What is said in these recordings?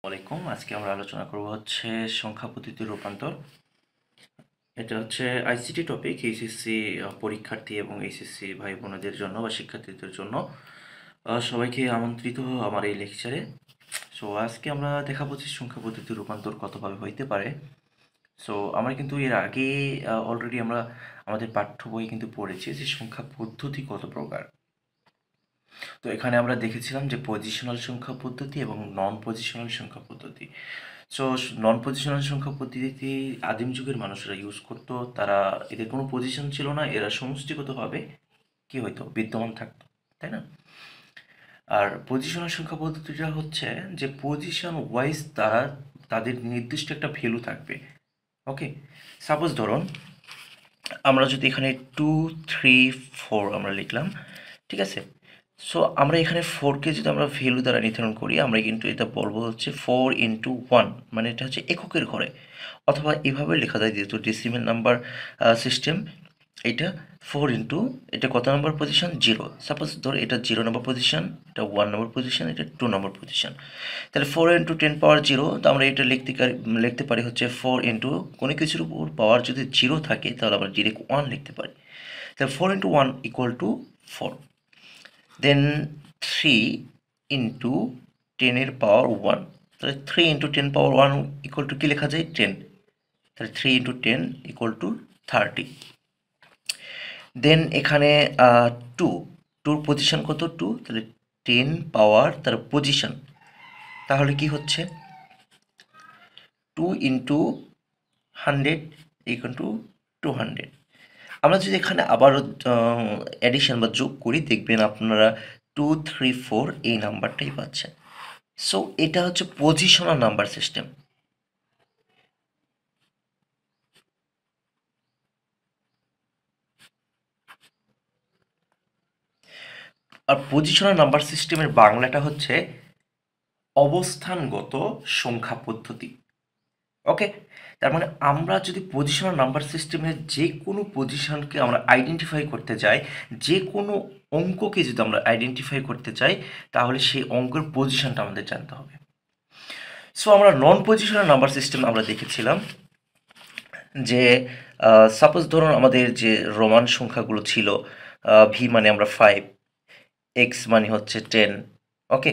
ওয়ালাইকুম। আজকে আমরা আলোচনা করব হচ্ছে সংখ্যা পদ্ধতির রূপান্তর। এটা হচ্ছে আইসিটি টপিক, এইচএসসি পরীক্ষার্থী এবং এইচএসসি ভাই বোনদের জন্য বা শিক্ষার্থীদের জন্য সবাইকে আমন্ত্রিত আমার এই লেকচারে। সো আজকে আমরা দেখাবো যে সংখ্যা পদ্ধতির রূপান্তর কতভাবে হইতে পারে। সো আমরা কিন্তু এর আগে অলরেডি আমরা আমাদের পাঠ্য বই কিন্তু পড়েছি যে সংখ্যা পদ্ধতি কত প্রকার। তো এখানে আমরা দেখেছিলাম যে পজিশনাল সংখ্যা পদ্ধতি এবং নন পজিশনাল সংখ্যা পদ্ধতি। সো নন পজিশনাল সংখ্যা পদ্ধতি আদিম যুগের মানুষরা ইউজ করতো। তারা এদের কোনো পজিশন ছিল না, এরা সমষ্টিগতভাবে কি হইতো বিদ্যমান থাকতো, তাই না? আর পজিশনাল সংখ্যা পদ্ধতিটা হচ্ছে যে পজিশন ওয়াইজ তারা তাদের নির্দিষ্ট একটা ভ্যালু থাকবে। ওকে, সাপোজ ধরুন আমরা যদি এখানে 2, 3, 4 আমরা লিখলাম, ঠিক আছে? সো আমরা এখানে 4কে যদি আমরা ভ্যালু দ্বারা নির্ধারণ করি, আমরা কিন্তু এটা বলবো হচ্ছে 4 ইন্টু 1, মানে এটা হচ্ছে এককের ঘরে। অথবা এভাবে লেখা যায়, যেহেতু ডেসিমেল নাম্বার সিস্টেম, এটা 4 ইন্টু, এটা কত নম্বর পজিশন? 0। সাপোজ ধর এটা 0 নম্বর পজিশন, এটা 1 নম্বর পজিশন, এটা 2 নম্বর পজিশন। তাহলে 4 ইন্টু 10 পাওয়ার 0, তো আমরা এটা লিখতে পারি হচ্ছে 4 ইন্টু কোনো কিছুর উপর পাওয়ার যদি 0 থাকে তাহলে আমরা ডিরেক্ট 1 লিখতে পারি। তাহলে 4 into 1 equal to 4। Then 3 into 10 power 1, তাহলে 3 ইন্টু 10 পাওয়ার 1 ইকুয়াল টু কী লেখা যায়? 10। তাহলে 3 ইন্টু 10 ইকুয়াল টু 30। দেন এখানে 2, টুর পজিশন কত? 2, তাহলে 10 পাওয়ার তার পজিশন, তাহলে কি হচ্ছে? 2 ইন্টু 100 ইকুয়াল টু 200। আমরা যদি এখানে আবারও অ্যাডিশন বা যোগ করি, দেখবেন আপনারা 2, 3, 4 এই নাম্বারটাই পাচ্ছেন। সো এটা হচ্ছে পজিশনাল নাম্বার সিস্টেম। আর পজিশনাল নাম্বার সিস্টেমের বাংলাটা হচ্ছে অবস্থানগত সংখ্যা পদ্ধতি। ওকে, তার মানে আমরা যদি পজিশনাল নাম্বার সিস্টেমের যে কোনো পজিশনকে আমরা আইডেন্টিফাই করতে যাই, যে কোনো অঙ্ককে যদি আমরা আইডেন্টিফাই করতে চাই, তাহলে সেই অঙ্কের পজিশনটা আমাদের জানতে হবে। সো আমরা নন পজিশনাল নাম্বার সিস্টেম আমরা দেখেছিলাম যে সাপোজ ধরুন আমাদের যে রোমান সংখ্যাগুলো ছিল, ভি মানে আমরা 5, এক্স মানে হচ্ছে 10। ওকে,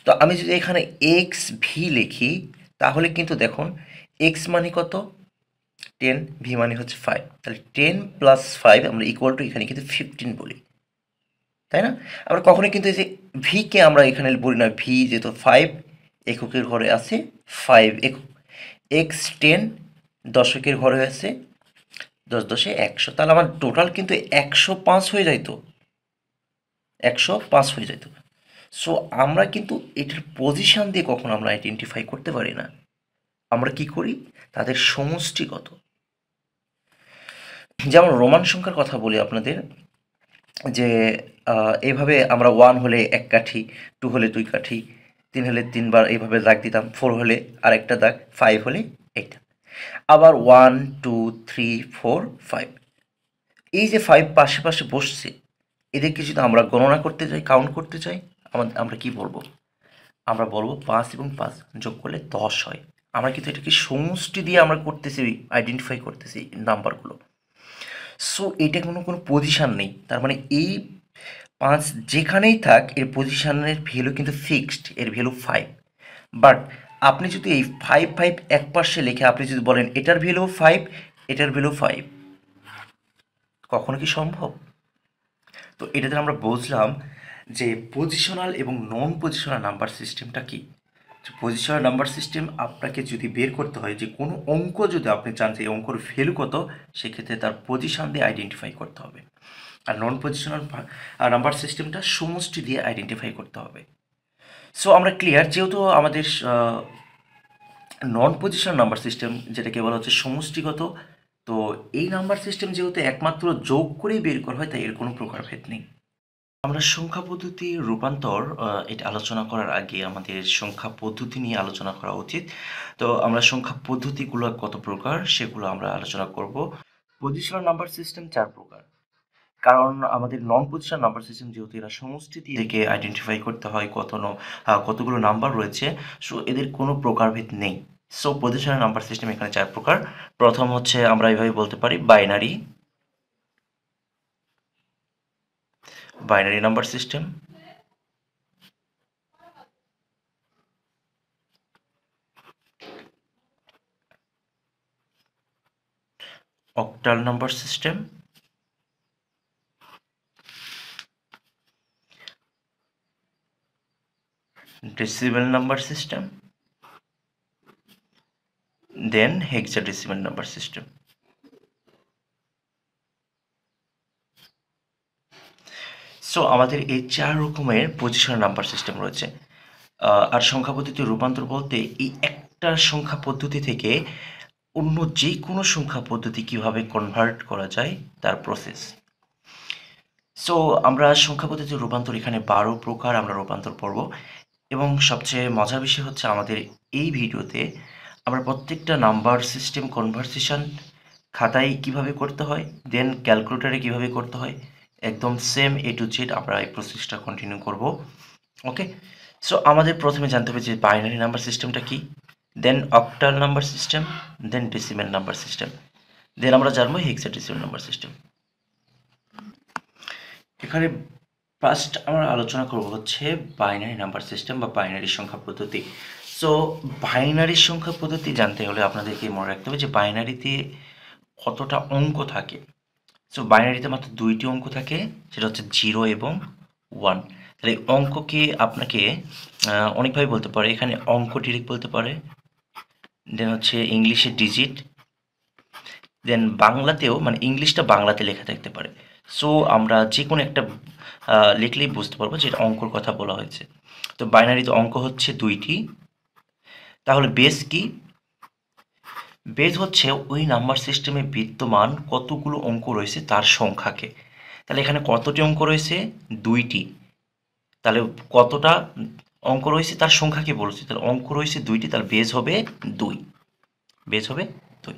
তো আমি যদি এখানে এক্স ভি লিখি, তাহলে কিন্তু দেখুন এক্স মানে কত? 10, ভি মানে হচ্ছে 5, তাহলে 10 প্লাস 5 আমরা ইকুয়াল টু এখানে কিন্তু 15 বলি, তাই না? আমরা কখনোই কিন্তু এই যে ভিকে আমরা এখানে বলি না, ভি যেহেতু 5 এককের ঘরে আছে, 5 একক, এক্স 10 দশকের ঘরে আছে, 10 10 100, তাহলে আমার টোটাল কিন্তু 105 হয়ে যাইতো, 105 হয়ে যেত। সো আমরা কিন্তু এটার পজিশন দিয়ে কখনো আমরা আইডেন্টিফাই করতে পারি না। আমরা কি করি? তাদের সমষ্টিগত। যেমন রোমান সংখ্যার কথা বলি আপনাদের, যে এভাবে আমরা 1 হলে 1 কাঠি, 2 হলে 2 কাঠি, 3 হলে 3 বার এইভাবে দাগ দিতাম, 4 হলে আরেকটা দাগ, 5 হলে এইটা। আবার 1, 2, 3, 4, 5, এই যে 5 পাশে পাশে বসছে, এদেরকে যদি আমরা গণনা করতে চাই, কাউন্ট করতে চাই, আমরা কি বলবো? আমরা বলবো 5 এবং 5 যোগ করলে 10 হয়। আমরা কিন্তু এটাকে সমষ্টি দিয়ে আমরা করতেছি, আইডেন্টিফাই করতেছি নাম্বারগুলো। সো এটা কোনো পজিশান নেই, তার মানে এই 5 যেখানেই থাক এর পজিশানের ভ্যালু কিন্তু ফিক্সড, এর ভ্যালু 5। বাট আপনি যদি এই 5 5 এক পাশে লিখে আপনি যদি বলেন এটার ভ্যালু 5, এটার ভ্যালু 5, কখনো কি সম্ভব? তো এটাতে আমরা বুঝলাম যে পজিশনাল এবং নন পজিশনাল নাম্বার সিস্টেমটা কি। পজিশনাল নাম্বার সিস্টেম আপনাকে যদি বের করতে হয় যে কোনো অঙ্ক যদি আপনি চান যে এই অঙ্কর ভ্যালু কত, সেক্ষেত্রে তার পজিশন দিয়ে আইডেন্টিফাই করতে হবে। আর নন পজিশনাল নাম্বার সিস্টেমটা সমষ্টি দিয়ে আইডেন্টিফাই করতে হবে। সো আমরা ক্লিয়ার, যেহেতু আমাদের নন পজিশনাল নাম্বার সিস্টেম যেটাকে বলা হচ্ছে সমষ্টিগত, তো এই নাম্বার সিস্টেম যেহেতু একমাত্র যোগ করেই বের করা হয়, তাই এর কোনো প্রকারভেদ নেই। আমরা সংখ্যা পদ্ধতির রূপান্তর এটা আলোচনা করার আগে আমাদের সংখ্যা পদ্ধতি নিয়ে আলোচনা করা উচিত। তো আমরা সংখ্যা পদ্ধতিগুলো কত প্রকার সেগুলো আমরা আলোচনা করব। পজিশনাল নাম্বার সিস্টেম 4 প্রকার। কারণ আমাদের নন পজিশনাল নাম্বার সিস্টেম যেহেতু এরা সমষ্টি থেকে আইডেন্টিফাই করতে হয় কতগুলো নাম্বার রয়েছে, সো এদের কোনো প্রকারভেদ নেই। সো পজিশনাল নাম্বার সিস্টেম এখানে 4 প্রকার। প্রথম হচ্ছে আমরা এইভাবে বলতে পারি binary number system, octal number system, decimal number system, then hexadecimal number system. So আমাদের এই 4 রকমের পজিশনাল নাম্বার সিস্টেম রয়েছে। আর সংখ্যা পদ্ধতির রূপান্তর বলতে এই একটা সংখ্যা পদ্ধতি থেকে অন্য যে কোনো সংখ্যা পদ্ধতি কিভাবে কনভার্ট করা যায় তার প্রসেস। সো আমরা সংখ্যা পদ্ধতির রূপান্তর এখানে 12 প্রকার আমরা রূপান্তর পড়ব, এবং সবচেয়ে মজার বিষয় হচ্ছে আমাদের এই ভিডিওতে আমরা প্রত্যেকটা নাম্বার সিস্টেম কনভার্সেশন খাতায় কিভাবে করতে হয়, দেন ক্যালকুলেটরে কিভাবে করতে হয়, একদম সেম এ টু জেড আমরা এই প্রসেসটা কন্টিনিউ করব। ওকে, সো আমাদের প্রথমে জানতে হবে যে বাইনারি নাম্বার সিস্টেমটা কি, দেন অক্টাল নাম্বার সিস্টেম, দেন ডেসিমেল নাম্বার সিস্টেম, দেন আমরা জানবো হেক্সাডেসিমেল নাম্বার সিস্টেম। এখানে ফার্স্ট আমরা আলোচনা করব হচ্ছে বাইনারি নাম্বার সিস্টেম বা বাইনারি সংখ্যা পদ্ধতি। সো বাইনারি সংখ্যা পদ্ধতি জানতে হলে আপনাদেরকে মনে রাখতে হবে যে বাইনারিতে কতটা অঙ্ক থাকে। সো বাইনারিতে মাত্র 2টি অঙ্ক থাকে, সেটা হচ্ছে 0 এবং 1। তাহলে এই অঙ্ককে আপনাকে অনেকভাবে বলতে পারে, এখানে অঙ্ক ডিরেক্ট বলতে পারে, দেন হচ্ছে ইংলিশে ডিজিট, দেন বাংলাতেও মানে ইংলিশটা বাংলাতে লেখা থাকতে পারে। সো আমরা যে কোনো একটা লিখলেই বুঝতে পারবো যে এটা অঙ্কর কথা বলা হয়েছে। তো বাইনারিতে অঙ্ক হচ্ছে 2টি। তাহলে বেস কি? বেস হচ্ছে ওই নাম্বার সিস্টেমে বিদ্যমান কতগুলো অঙ্ক রয়েছে তার সংখ্যাকে। তাহলে এখানে কতটি অঙ্ক রয়েছে? 2টি। তাহলে কতটা অঙ্ক রয়েছে তার সংখ্যাকে বলছি, তাহলে অঙ্ক রয়েছে 2টি, তাহলে বেস হবে 2। বেস হবে 2।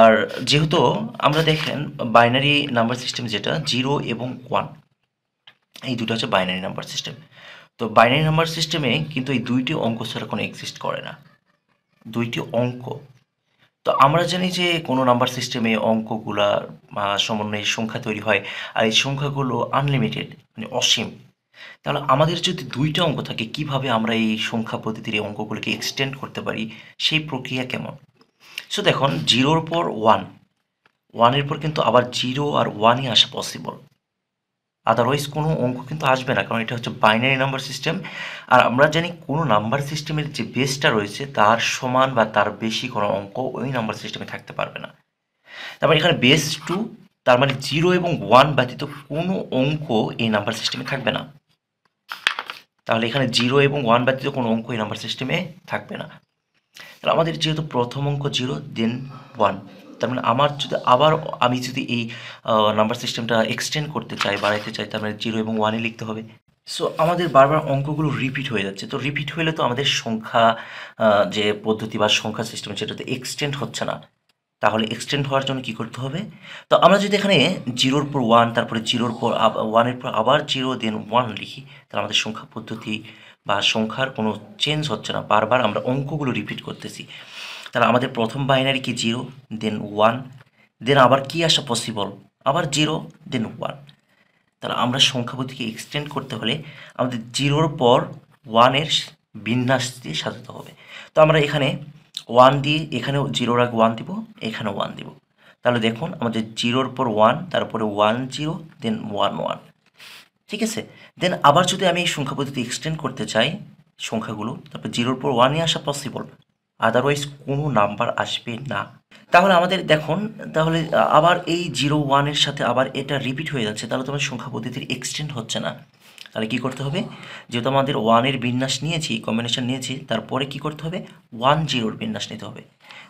আর যেহেতু আমরা দেখেন বাইনারি নাম্বার সিস্টেম যেটা 0 এবং 1, এই দুটো হচ্ছে বাইনারি নাম্বার সিস্টেম। তো বাইনারি নাম্বার সিস্টেমে কিন্তু এই 2টি অঙ্ক ছাড়া কোনো এক্সিস্ট করে না, 2টি অঙ্ক। তো আমরা জানি যে কোনো নাম্বার সিস্টেমে অঙ্কগুলা সমন্বয়ে সংখ্যা তৈরি হয়, আর এই সংখ্যাগুলো আনলিমিটেড মানে অসীম। তাহলে আমাদের যদি 2টা অঙ্ক থাকে, কিভাবে আমরা এই সংখ্যা পদ্ধতির এই অঙ্কগুলোকে এক্সটেন্ড করতে পারি, সেই প্রক্রিয়া কেমন? সো দেখুন, 0-র পর 1, 1-এর পর কিন্তু আবার 0 আর 1ই আসা পসিবল, আদারওয়াইজ কোনো অঙ্ক কিন্তু আসবে না, কারণ এটা হচ্ছে বাইনারি নাম্বার সিস্টেম। আর আমরা জানি কোনো নাম্বার সিস্টেমের যে বেসটা রয়েছে তার সমান বা তার বেশি কোনো অঙ্ক ওই নাম্বার সিস্টেমে থাকতে পারবে না। তারপর এখানে বেস 2, তার মানে 0 এবং 1 ব্যতীত কোনো অঙ্ক এই নাম্বার সিস্টেমে থাকবে না। তাহলে এখানে 0 এবং 1 ব্যতীত কোনো অঙ্ক এই নাম্বার সিস্টেমে থাকবে না। তাহলে আমাদের যেহেতু প্রথম অঙ্ক 0, দেন 1, তার মানে আমি যদি এই নাম্বার সিস্টেমটা এক্সটেন্ড করতে চাই, বাড়াইতে চাই, তার মানে 0 এবং 1-ই লিখতে হবে। সো আমাদের বারবার অঙ্কগুলো রিপিট হয়ে যাচ্ছে, তো রিপিট হলে তো আমাদের সংখ্যা যে পদ্ধতি বা সংখ্যা সিস্টেম সেটাতে এক্সটেন্ড হচ্ছে না। তাহলে এক্সটেন্ড হওয়ার জন্য কী করতে হবে? তো আমরা যদি এখানে 0-র পর 1, তারপরে 0-র পর 1-এর পর আবার 0, দেন 1 লিখি, তাহলে আমাদের সংখ্যা পদ্ধতি বা সংখ্যার কোনো চেঞ্জ হচ্ছে না, বারবার আমরা অঙ্কগুলো রিপিট করতেছি। তাহলে আমাদের প্রথম বাইনারি কি 0, দেন 1, দেন আবার কি আসা পসিবল? আবার 0, দেন 1। তাহলে আমরা সংখ্যা পদ্ধতিকে এক্সটেন্ড করতে হলে আমাদের 0-র পর 1-এর বিন্যাস দিয়ে সাজাতে হবে। তো আমরা এখানে 1 দিয়ে, এখানেও 0-র আগে 1 দিব, এখানেও 1 দিব। তাহলে দেখুন আমাদের 0-র পর 1, তারপরে 1 0, দেন 1 1। ঠিক আছে? দেন আবার যদি আমি এই সংখ্যা পদ্ধতি এক্সটেন্ড করতে চাই সংখ্যাগুলো, তারপর 0-র পর 1-ই আসা পসিবল, আদারওয়াইজ কোনো নাম্বার আসবে না। তাহলে আমাদের দেখুন, তাহলে আবার এই 0 1-এর সাথে আবার এটা রিপিট হয়ে যাচ্ছে, তাহলে তোমার সংখ্যা পদ্ধতির এক্সটেন্ড হচ্ছে না। তাহলে কী করতে হবে? যেহেতু আমাদের 1-এর বিন্যাস নিয়েছি, কম্বিনেশন নিয়েছি, তারপরে কী করতে হবে? 1 0-র বিন্যাস নিতে হবে।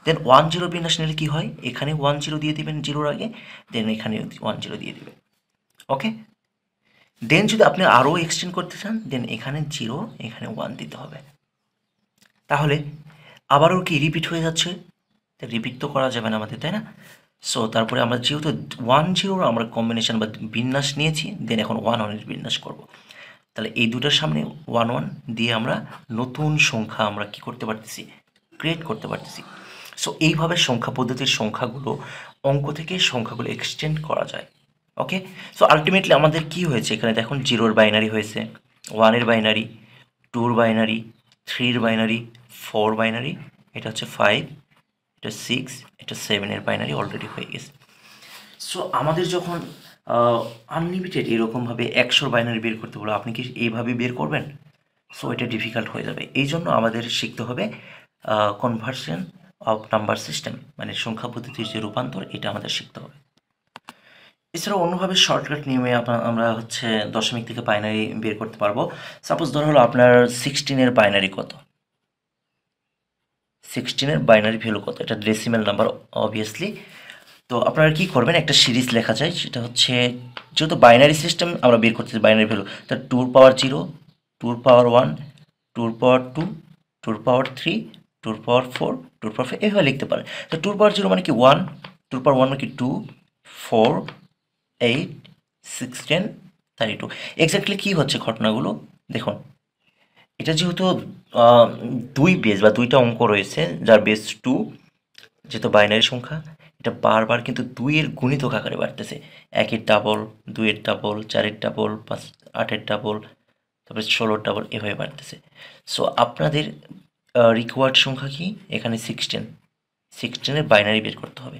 দেন 1 0 বিন্যাস নিলে কী হয়? এখানে 1 0 দিয়ে দিবেন 0-র আগে, দেন এখানে 1 0 দিয়ে দিবেন। ওকে, দেন যদি আপনি আরও এক্সটেন্ড করতে চান, দেন এখানে 0, এখানে 1 দিতে হবে। তাহলে আবারও কি রিপিট হয়ে যাচ্ছে? রিপিট তো করা যাবে না আমাদের, তাই না? সো তারপরে আমরা যেহেতু 1 0 আমরা কম্বিনেশন বা বিন্যাস নিয়েছি, দেন এখন 1 1 এর বিন্যাস করব। তাহলে এই দুটার সামনে 1 1 দিয়ে আমরা নতুন সংখ্যা আমরা কি করতে পারতেছি, ক্রিয়েট করতে পারতেছি। সো এইভাবে সংখ্যা পদ্ধতির সংখ্যাগুলো, অঙ্ক থেকে সংখ্যাগুলো এক্সটেন্ড করা যায়। ওকে, সো আলটিমেটলি আমাদের কি হয়েছে এখানে দেখুন, 0-এর বাইনারি হয়েছে, 1-এর বাইনারি, 2-এর বাইনারি, 3-এর বাইনারি, 4 বাইনারি, এটা হচ্ছে 5, এটা 6, এটা 7-এর বাইনারি অলরেডি হয়ে গেছে। সো আমাদের যখন আনলিমিটেড এরকমভাবে 100 বাইনারি বের করতে বলো, আপনি কি এইভাবে বের করবেন? সো এটা ডিফিকাল্ট হয়ে যাবে। এই জন্য আমাদের শিখতে হবে কনভার্সন অফ নাম্বার সিস্টেম, মানে সংখ্যা পদ্ধতির যে রূপান্তর, এটা আমাদের শিখতে হবে। এছাড়াও অন্যভাবে শর্টকাট নিয়মে আমরা হচ্ছে দশমিক থেকে বাইনারি বের করতে পারবো। সাপোজ ধরা হলো আপনার 16-এর বাইনারি কত, 16-এর বাইনারি ভ্যালু কত, এটা ডেসিমেল নাম্বার অবভিয়াসলি। তো আপনারা কি করবেন, একটা সিরিজ লেখা যায়, সেটা হচ্ছে যেহেতু বাইনারি সিস্টেম আমরা বের করতেছি বাইনারি ভ্যালু, তা 2-র পাওয়ার 0, 2-র পাওয়ার 1, 2-র পাওয়ার 2, 2-র পাওয়ার 3, 2-র পাওয়ার 4, 2-র পাওয়ার 5 এভাবে লিখতে পারেন। তো 2-র পাওয়ার 0 মানে কি 1, 2-র পাওয়ার 1 মানে কি 2, 4, 8, 16, 32। এক্স্যাক্টলি কী হচ্ছে ঘটনাগুলো দেখুন। এটা যেহেতু দুই বেস বা দুইটা অঙ্ক রয়েছে, যার বেস 2, যেহেতু বাইনারি সংখ্যা, এটা বারবার কিন্তু 2-এর গুণিতক আকারে বাড়তেছে। 1-এর ডাবল, 2-এর ডাবল, 4-এর ডাবল, 8-এর ডাবল, তারপরে 16-র ডাবল, এভাবে বাড়তেছে। সো আপনাদের রিকোয়ার্ড সংখ্যা কি এখানে 16-এর বাইনারি বের করতে হবে।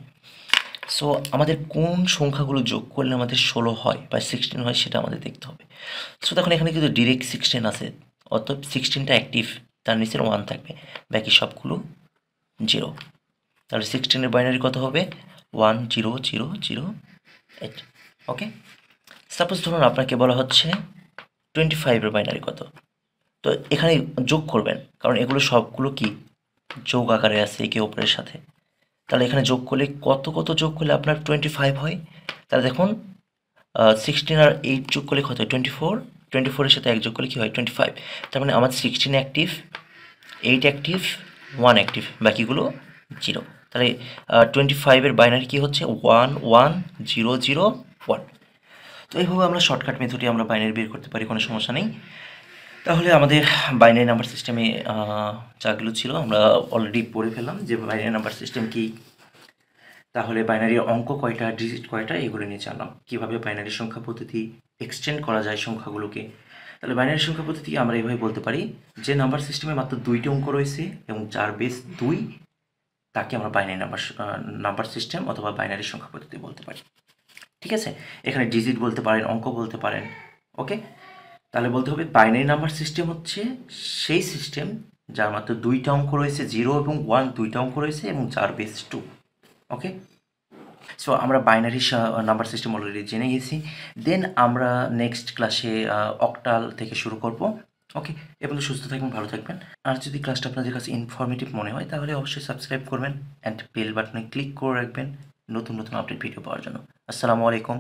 সো আমাদের কোন সংখ্যাগুলো যোগ করলে আমাদের 16 হয় বা 16 হয়, সেটা আমাদের দেখতে হবে। সো দেখুন এখানে কিন্তু ডিরেক্ট 16 আছে, অর্থাৎ 16টা অ্যাক্টিভ, তার নিচের 1 থাকবে, বাকি সবগুলো 0। তাহলে 16-এর বাইনারি কত হবে 1 0 0 0 8। ওকে, সাপোজ ধরুন আপনাকে বলা হচ্ছে 25-এর বাইনারি কত। তো এখানে যোগ করবেন, কারণ এগুলো সবগুলো কি যোগ আকারে আছে একে অপরের সাথে। তাহলে এখানে যোগ করলে কত কত যোগ করলে আপনার 25 হয়। তাহলে দেখুন 16 আর 8 যোগ করলে কত হয় 24, 24-এর সাথে 1 যোগ করলে কী হয় 25। তার মানে আমার 16 অ্যাক্টিভ, 8 অ্যাক্টিভ, 1 অ্যাক্টিভ, বাকিগুলো 0। তাহলে 25-এর বাইনারি কী হচ্ছে 1 1 0 0 1। তো এইভাবে আমরা শর্টকাট মেথডে আমরা বাইনারি বের করতে পারি, কোনো সমস্যা নেই। তাহলে আমাদের বাইনারি নাম্বার সিস্টেমে যাগুলো ছিল আমরা অলরেডি পড়ে ফেললাম, যে বাইনারি নাম্বার সিস্টেম কী, তাহলে বাইনারি অঙ্ক কয়টা, ডিজিট কয়টা, এগুলো নিয়ে জানলাম। কীভাবে বাইনারি সংখ্যা পদ্ধতি এক্সটেন্ড করা যায় সংখ্যাগুলোকে। তাহলে বাইনারি সংখ্যা পদ্ধতি আমরা এভাবে বলতে পারি, যে নাম্বার সিস্টেমে মাত্র 2টি অঙ্ক রয়েছে এবং যার বেস 2, তাকে আমরা বাইনারি নাম্বার সিস্টেম অথবা বাইনারি সংখ্যা পদ্ধতি বলতে পারি। ঠিক আছে, এখানে ডিজিট বলতে পারেন, অঙ্ক বলতে পারেন। ওকে, তাহলে বলতে হবে বাইনারি নাম্বার সিস্টেম হচ্ছে সেই সিস্টেম যার মাত্র 2টা অঙ্ক রয়েছে, 0 এবং 1, 2টা অঙ্ক রয়েছে এবং যার বেস 2। ওকে, সো আমরা বাইনারি নাম্বার সিস্টেম অলরেডি জেনে গেছি। দেন আমরা নেক্সট ক্লাসে অক্টাল থেকে শুরু করব। ওকে, এবং সুস্থ থাকবেন, ভালো থাকবেন। আর যদি ক্লাসটা আপনাদের কাছে ইনফরমেটিভ মনে হয়, তাহলে অবশ্যই সাবস্ক্রাইব করবেন অ্যান্ড বেল বাটনে ক্লিক করে রাখবেন নতুন নতুন আপডেট ভিডিও পাওয়ার জন্য। আসসালামু আলাইকুম।